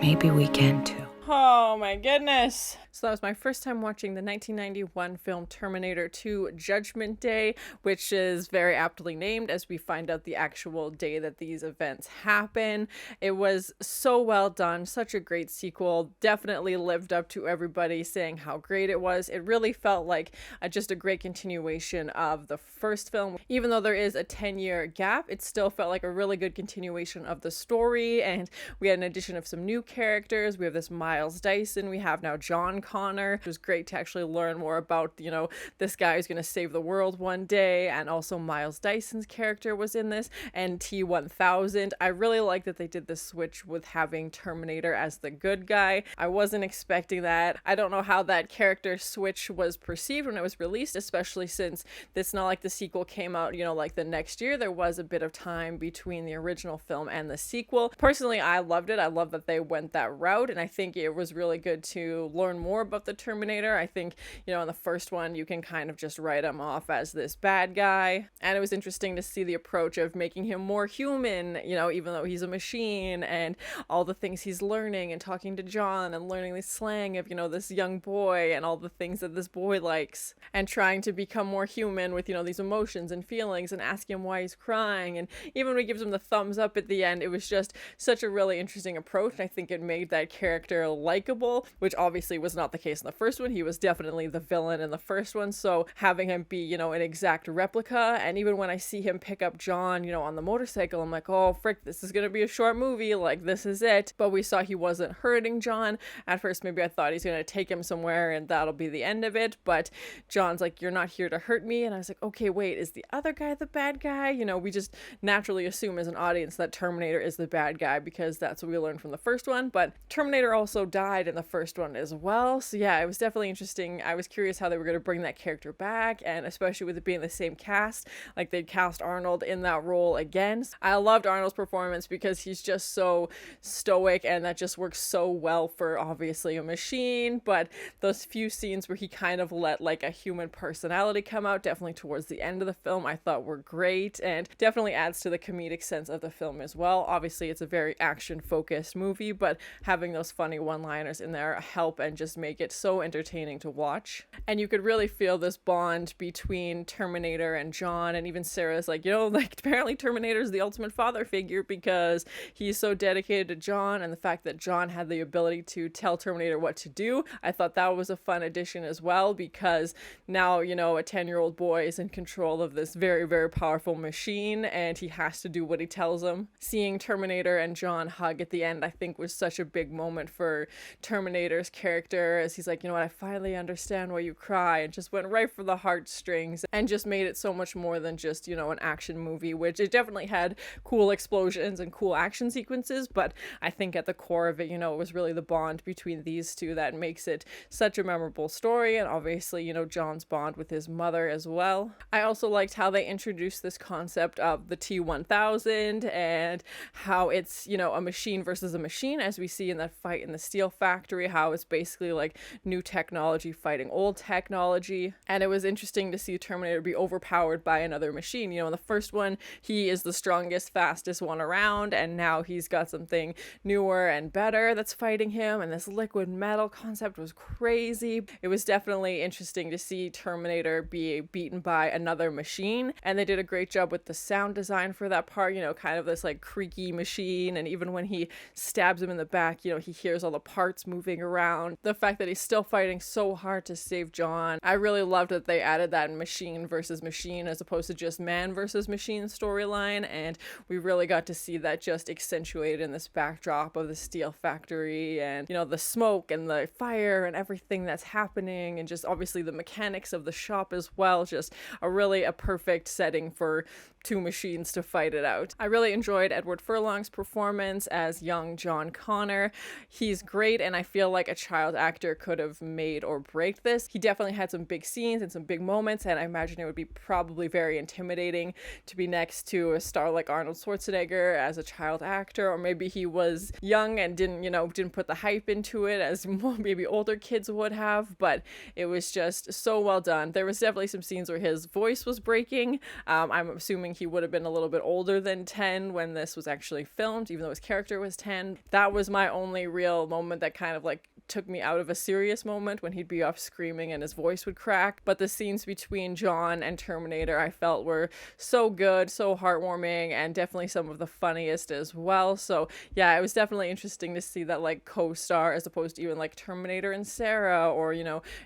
B: Maybe we can too.
A: Oh my goodness. So that was my first time watching the 1991 film Terminator 2 Judgment Day, which is very aptly named as we find out the actual day that these events happen. It was so well done, such a great sequel, definitely lived up to everybody saying how great it was. It really felt like just a great continuation of the first film. Even though there is a 10-year gap, it still felt like a really good continuation of the story, and we had an addition of some new characters. We have this Miles Dyson, we have now John Connor. It was great to actually learn more about, you know, this guy who's going to save the world one day, and also Miles Dyson's character was in this, and T-1000. I really like that they did the switch with having Terminator as the good guy. I wasn't expecting that. I don't know how that character switch was perceived when it was released, especially since it's not like the sequel came out, you know, like the next year. There was a bit of time between the original film and the sequel. Personally, I loved it. I love that they went that route, and I think it was really good to learn more about the Terminator. I think, you know, in the first one, you can kind of just write him off as this bad guy. And it was interesting to see the approach of making him more human, you know, even though he's a machine, and all the things he's learning and talking to John and learning the slang of, you know, this young boy and all the things that this boy likes, and trying to become more human with, you know, these emotions and feelings, and asking him why he's crying. And even when he gives him the thumbs up at the end, it was just such a really interesting approach. I think it made that character likable, which obviously was not the case in the first one. He was definitely the villain in the first one, so having him be, you know, an exact replica. And even when I see him pick up John, you know, on the motorcycle, I'm like, oh frick, this is gonna be a short movie, like this is it. But we saw he wasn't hurting John. At first maybe I thought he's gonna take him somewhere and that'll be the end of it, but John's like, you're not here to hurt me. And I was like, okay, wait, is the other guy the bad guy? You know, we just naturally assume as an audience that Terminator is the bad guy because that's what we learned from the first one. But Terminator also died in the first one as well, so yeah, it was definitely interesting. I was curious how they were going to bring that character back, and especially with it being the same cast, like they'd cast Arnold in that role again. I loved Arnold's performance because he's just so stoic, and that just works so well for obviously a machine. But those few scenes where he kind of let like a human personality come out, definitely towards the end of the film, I thought were great, and definitely adds to the comedic sense of the film as well. Obviously it's a very action focused movie, but having those funny one-liners in there help and just make make it so entertaining to watch. And you could really feel this bond between Terminator and John, and even Sarah's like, like apparently Terminator's the ultimate father figure because he's so dedicated to John, and the fact that John had the ability to tell Terminator what to do. I thought that was a fun addition as well, because now, a 10-year-old boy is in control of this very, very powerful machine, and he has to do what he tells him. Seeing Terminator and John hug at the end, I think, was such a big moment for Terminator's character, as he's like, I finally understand why you cry, and just went right for the heartstrings and just made it so much more than just, an action movie, which it definitely had cool explosions and cool action sequences, but I think at the core of it, it was really the bond between these two that makes it such a memorable story, and obviously, John's bond with his mother as well. I also liked how they introduced this concept of the T-1000 and how it's, a machine versus a machine, as we see in that fight in the steel factory, how it's basically like new technology fighting old technology. And it was interesting to see Terminator be overpowered by another machine. In the first one, he is the strongest, fastest one around, and now he's got something newer and better that's fighting him, and this liquid metal concept was crazy. It was definitely interesting to see Terminator be beaten by another machine, and they did a great job with the sound design for that part, kind of this like creaky machine, and even when he stabs him in the back, he hears all the parts moving around. The fact that he's still fighting so hard to save John, I really loved that they added that machine versus machine as opposed to just man versus machine storyline, and we really got to see that just accentuated in this backdrop of the steel factory, and the smoke and the fire and everything that's happening, and just obviously the mechanics of the shop as well. Just a perfect setting for two machines to fight it out. I really enjoyed Edward Furlong's performance as young John Connor. He's great, and I feel like a child actor could have made or break this. He definitely had some big scenes and some big moments, and I imagine it would be probably very intimidating to be next to a star like Arnold Schwarzenegger as a child actor, or maybe he was young and didn't put the hype into it as maybe older kids would have, but it was just so well done. There was definitely some scenes where his voice was breaking. I'm assuming he would have been a little bit older than 10 when this was actually filmed, even though his character was 10. That was my only real moment that kind of like took me out of a serious moment, when he'd be off screaming and his voice would crack. But the scenes between John and Terminator I felt were so good, so heartwarming, and definitely some of the funniest as well. So yeah, it was definitely interesting to see that like co-star, as opposed to even like Terminator and Sarah, or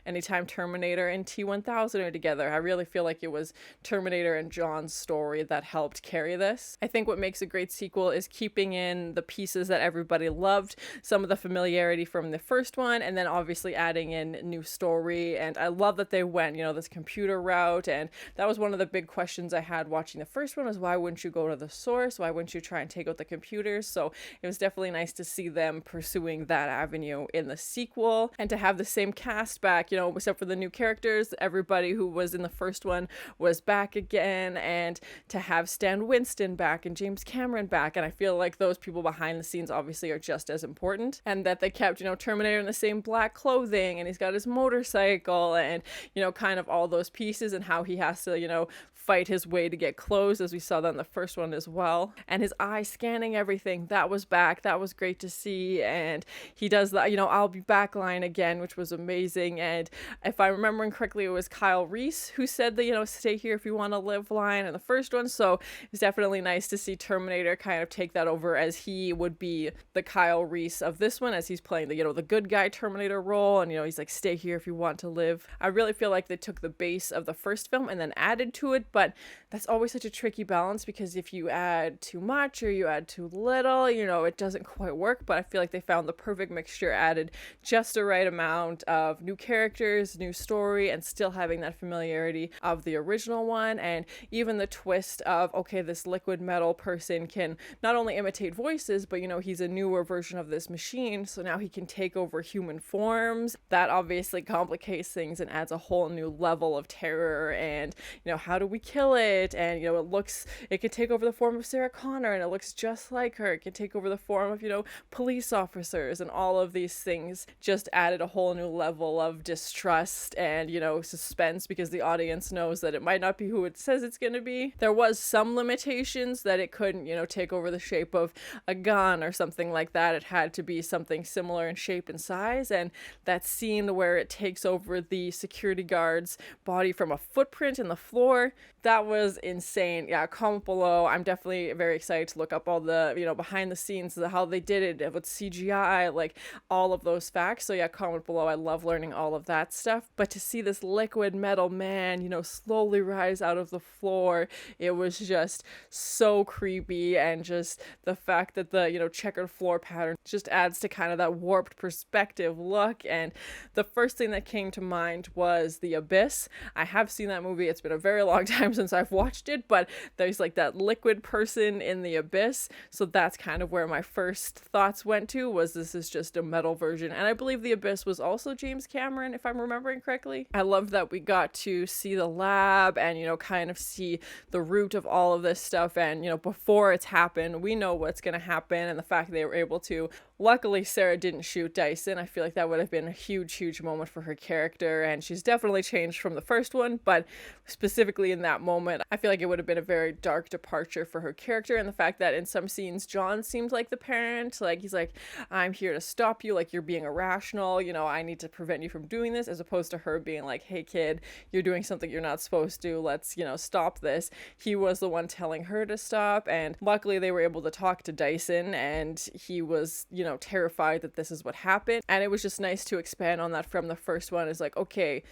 A: anytime Terminator and T-1000 are together. I really feel like it was Terminator and John's story that helped carry this. I think what makes a great sequel is keeping in the pieces that everybody loved, some of the familiarity from the first one, and then obviously adding in new story. And I love that they went, this computer route, and that was one of the big questions I had watching the first one, was why wouldn't you go to the source? Why wouldn't you try and take out the computers? So it was definitely nice to see them pursuing that avenue in the sequel, and to have the same cast back, except for the new characters. Everybody who was in the first one was back again, and to have Stan Winston back and James Cameron back, and I feel like those people behind the scenes obviously are just as important, and that they kept, Terminator in the same black clothing, and he's got his motorcycle, and kind of all those pieces, and how he has to fight his way to get clothes, as we saw that in the first one as well. And his eye scanning everything, that was back. That was great to see. And he does that, I'll be back line again, which was amazing. And if I'm remembering correctly, it was Kyle Reese who said the, stay here if you want to live line in the first one. So it's definitely nice to see Terminator kind of take that over, as he would be the Kyle Reese of this one, as he's playing the, the good guy Terminator role. And, he's like, stay here if you want to live. I really feel like they took the base of the first film and then added to it, but that's always such a tricky balance, because if you add too much or you add too little, it doesn't quite work. But I feel like they found the perfect mixture, added just the right amount of new characters, new story, and still having that familiarity of the original one. And even the twist of, okay, this liquid metal person can not only imitate voices, but he's a newer version of this machine, so now he can take over human forms. That obviously complicates things and adds a whole new level of terror, and how do we kill it, and it could take over the form of Sarah Connor, and it looks just like her. It could take over the form of police officers, and all of these things just added a whole new level of distrust and suspense, because the audience knows that it might not be who it says it's going to be. There was some limitations that it couldn't take over the shape of a gun or something like that. It had to be something similar in shape and size, and that scene where it takes over the security guard's body from a footprint in the floor, that was insane. Yeah, comment below. I'm definitely very excited to look up all the behind the scenes, how they did it with CGI, like all of those facts. So yeah, comment below. I love learning all of that stuff. But to see this liquid metal man slowly rise out of the floor, it was just so creepy, and just the fact that the checkered floor pattern just adds to kind of that warped perspective look. And the first thing that came to mind was The Abyss. I have seen that movie. It's been a very long time since I've watched it, but there's like that liquid person in The Abyss, so that's kind of where my first thoughts went to, was this is just a metal version. And I believe The Abyss was also James Cameron, if I'm remembering correctly. I love that we got to see the lab and kind of see the root of all of this stuff, and before it's happened, we know what's going to happen. And the fact they were able to, luckily Sarah didn't shoot Dyson. I feel like that would have been a huge moment for her character, and she's definitely changed from the first one, but specifically in that moment, I feel like it would have been a very dark departure for her character. And the fact that in some scenes John seemed like the parent, like he's like, I'm here to stop you, like you're being irrational, I need to prevent you from doing this, as opposed to her being like, hey kid, you're doing something you're not supposed to, let's stop this. He was the one telling her to stop, and luckily they were able to talk to Dyson, and he was terrified that this is what happened. And it was just nice to expand on that from the first one. Is like, okay,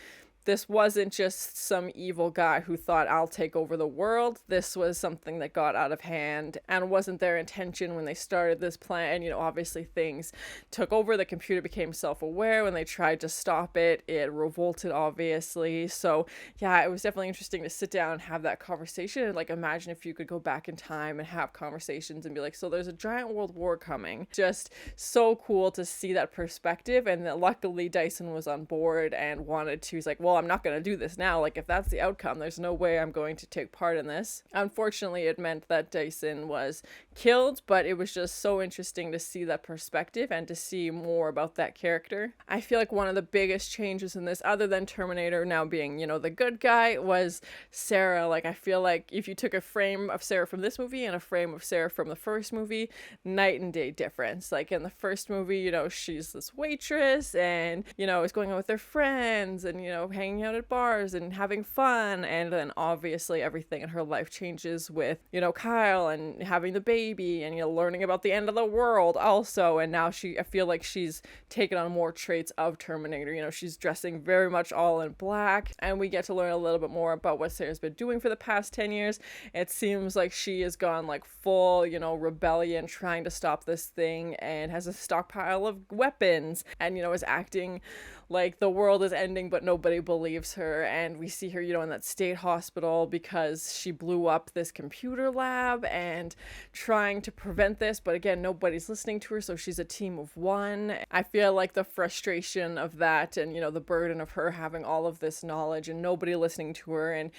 A: this wasn't just some evil guy who thought I'll take over the world. This was something that got out of hand and wasn't their intention when they started this plan. Obviously things took over. The computer became self-aware. When they tried to stop it, it revolted, obviously. So yeah, it was definitely interesting to sit down and have that conversation, and like imagine if you could go back in time and have conversations and be like, so there's a giant world war coming. Just so cool to see that perspective. And that luckily Dyson was on board and wanted to. He's like, well, I'm not going to do this now. Like, if that's the outcome, there's no way I'm going to take part in this. Unfortunately, it meant that Dyson was killed, but it was just so interesting to see that perspective and to see more about that character. I feel like one of the biggest changes in this, other than Terminator now being, the good guy, was Sarah. Like, I feel like if you took a frame of Sarah from this movie and a frame of Sarah from the first movie, night and day difference. Like, in the first movie, she's this waitress and, is going out with her friends and, hanging out at bars and having fun, and then obviously everything in her life changes with Kyle and having the baby and learning about the end of the world also. And now I feel like she's taken on more traits of Terminator. She's dressing very much all in black, and we get to learn a little bit more about what Sarah's been doing for the past 10 years. It seems like she has gone like full rebellion, trying to stop this thing, and has a stockpile of weapons, and is acting like the world is ending, but nobody believes her. And we see her, in that state hospital because she blew up this computer lab and trying to prevent this. But again, nobody's listening to her, so she's a team of one. I feel like the frustration of that and, the burden of her having all of this knowledge and nobody listening to her, and,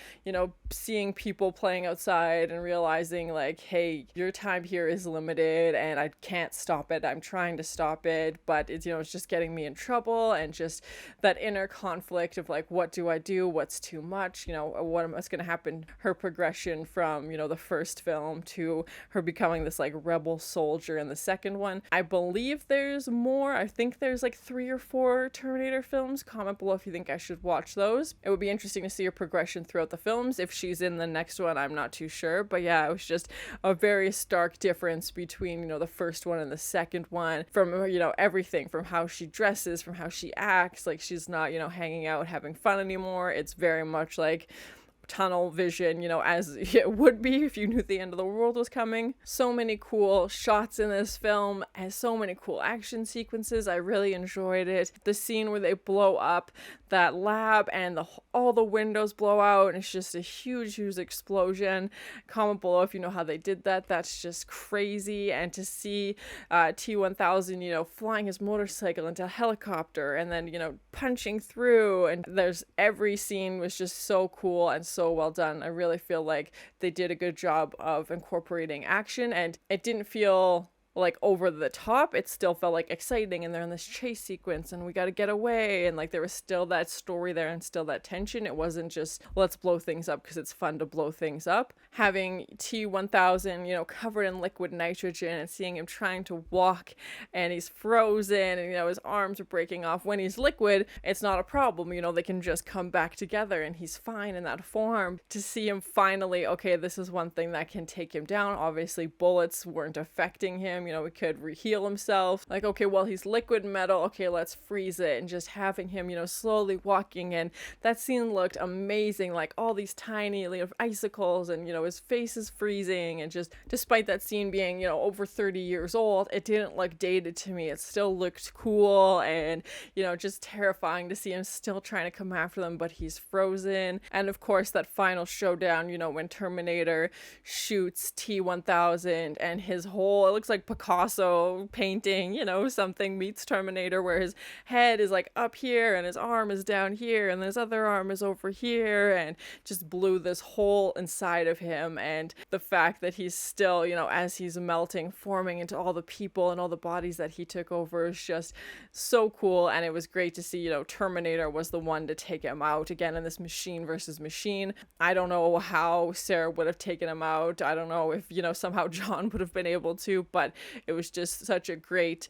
A: seeing people playing outside and realizing like, hey, your time here is limited and I can't stop it. I'm trying to stop it, but it's, it's just getting me in trouble. And just that inner conflict of like, what do I do? What's too much? What's going to happen? Her progression from, the first film to her becoming this like rebel soldier in the second one. I believe there's more. I think there's like 3 or 4 Terminator films. Comment below if you think I should watch those. It would be interesting to see her progression throughout the films. If she's in the next one, I'm not too sure. But yeah, it was just a very stark difference between, the first one and the second one, from, everything from how she dresses, from how she acts. Like, she's not, hanging out, having fun anymore. It's very much like tunnel vision, as it would be if you knew the end of the world was coming. So many cool shots in this film, and so many cool action sequences. I really enjoyed it. The scene where they blow up that lab, and all the windows blow out, and it's just a huge explosion. Comment below if you know how they did that. That's just crazy. And to see T-1000, flying his motorcycle into a helicopter, and then, punching through, and every scene was just so cool and so well done. I really feel like they did a good job of incorporating action, and it didn't feel like over the top. It still felt like exciting, and they're in this chase sequence and we got to get away, and like there was still that story there and still that tension. It wasn't just let's blow things up because it's fun to blow things up. Having T-1000 covered in liquid nitrogen, and seeing him trying to walk and he's frozen, and his arms are breaking off. When he's liquid, it's not a problem, they can just come back together and he's fine in that form. To see him finally, okay, this is one thing that can take him down. Obviously bullets weren't affecting him, he could heal himself. Like, okay, well, he's liquid metal, okay, let's freeze it. And just having him, slowly walking, and that scene looked amazing, like all these tiny icicles, and his face is freezing, and just despite that scene being over 30 years old, it didn't look dated to me. It still looked cool, and just terrifying to see him still trying to come after them, but he's frozen. And of course that final showdown, when Terminator shoots T-1000, and his whole, it looks like Picasso painting, something meets Terminator, where his head is like up here and his arm is down here and his other arm is over here, and just blew this hole inside of him. And the fact that he's still, as he's melting, forming into all the people and all the bodies that he took over is just so cool. And it was great to see, Terminator was the one to take him out again in this machine versus machine. I don't know how Sarah would have taken him out. I don't know if, somehow John would have been able to, but it was just such a great,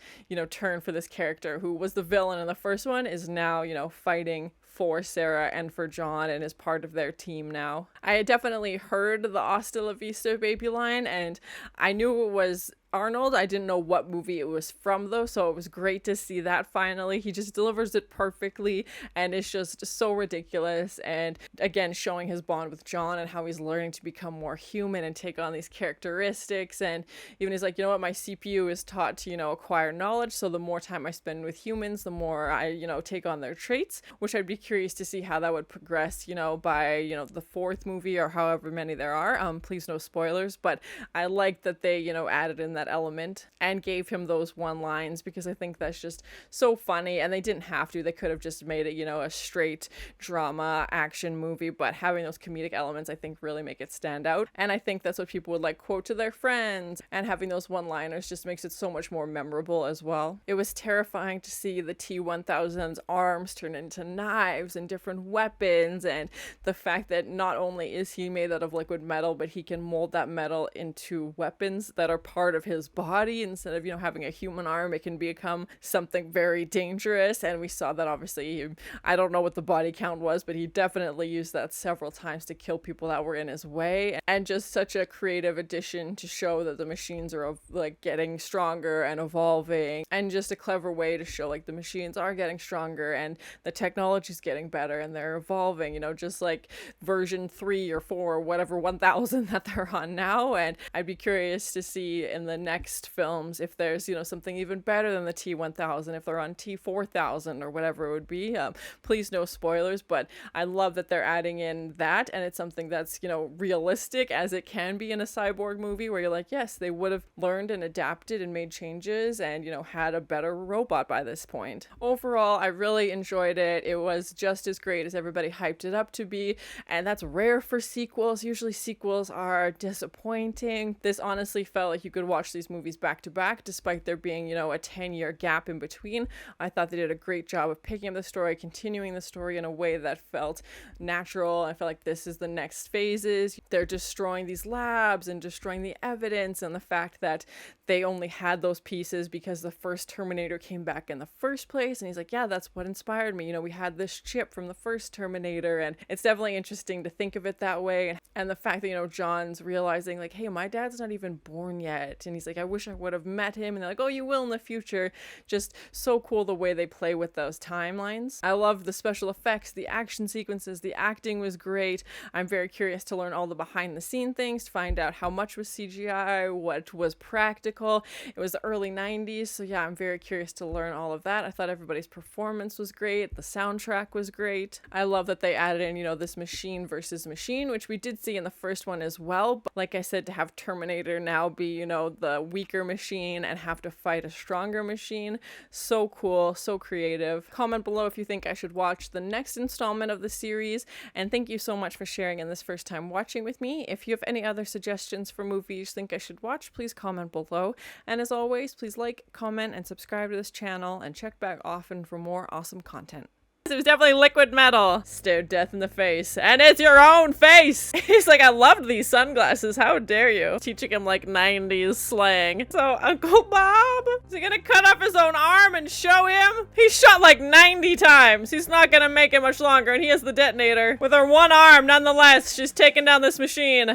A: turn for this character who was the villain in the first one, is now, fighting for Sarah and for John, and is part of their team now. I had definitely heard the Hasta la Vista baby line, and I knew it was Arnold. I didn't know what movie it was from though, so it was great to see that finally. He just delivers it perfectly, and it's just so ridiculous. And again, showing his bond with John and how he's learning to become more human and take on these characteristics. And even he's like, my CPU is taught to, acquire knowledge, so the more time I spend with humans, the more I, take on their traits, which I'd be curious to see how that would progress, by, the fourth movie or however many there are. Please no spoilers, but I like that they, added in that element and gave him those one lines, because I think that's just so funny. And they didn't have to. They could have just made it, a straight drama action movie, but having those comedic elements I think really make it stand out. And I think that's what people would like quote to their friends, and having those one-liners just makes it so much more memorable as well. It was terrifying to see the T-1000's arms turn into knives and different weapons, and the fact that not only is he made out of liquid metal, but he can mold that metal into weapons that are part of his body. Instead of having a human arm, it can become something very dangerous. And we saw that obviously, I don't know what the body count was, but he definitely used that several times to kill people that were in his way. And just such a creative addition to show that the machines are like getting stronger and evolving, and just a clever way to show like the machines are getting stronger and the technology's getting better and they're evolving, just like version 3 or 4 or whatever 1000 that they're on now. And I'd be curious to see in the next films if there's something even better than the T-1000, if they're on T-4000 or whatever it would be. Please no spoilers, but I love that they're adding in that, and it's something that's realistic as it can be in a cyborg movie, where you're like, yes, they would have learned and adapted and made changes and had a better robot by this point. Overall, I really enjoyed it. It was just as great as everybody hyped it up to be, and that's rare for sequels. Usually sequels are disappointing. This honestly felt like you could watch these movies back to back, despite there being a 10-year gap in between. I thought they did a great job of picking up the story, continuing the story in a way that felt natural. I felt like this is the next phases. They're destroying these labs and destroying the evidence, and the fact that they only had those pieces because the first Terminator came back in the first place. And he's like, yeah, that's what inspired me. We had this chip from the first Terminator. And it's definitely interesting to think of it that way. And the fact that, John's realizing like, hey, my dad's not even born yet. and he's like, I wish I would have met him, and they're like, oh, you will in the future. Just so cool the way they play with those timelines. I love the special effects, the action sequences, the acting was great. I'm very curious to learn all the behind the scene things, to find out how much was CGI, what was practical. It was the early 90s, so yeah, I'm very curious to learn all of that. I thought everybody's performance was great. The soundtrack was great. I love that they added in, you know, this machine versus machine, which we did see in the first one as well. But like I said, to have Terminator now be, you know, the weaker machine and have to fight a stronger machine, so cool, so creative. Comment below if you think I should watch the next installment of the series, and thank you so much for sharing in this first time watching with me. If you have any other suggestions for movies you think I should watch, please comment below. And as always, please like, comment, and subscribe to this channel, and check back often for more awesome content. It was definitely liquid metal. Stared death in the face. And it's your own face! He's like, I loved these sunglasses. How dare you? Teaching him like 90s slang. So, Uncle Bob? Is he gonna cut off his own arm and show him? He's shot like 90 times. He's not gonna make it much longer, and he has the detonator. With her one arm, nonetheless, she's taking down this machine.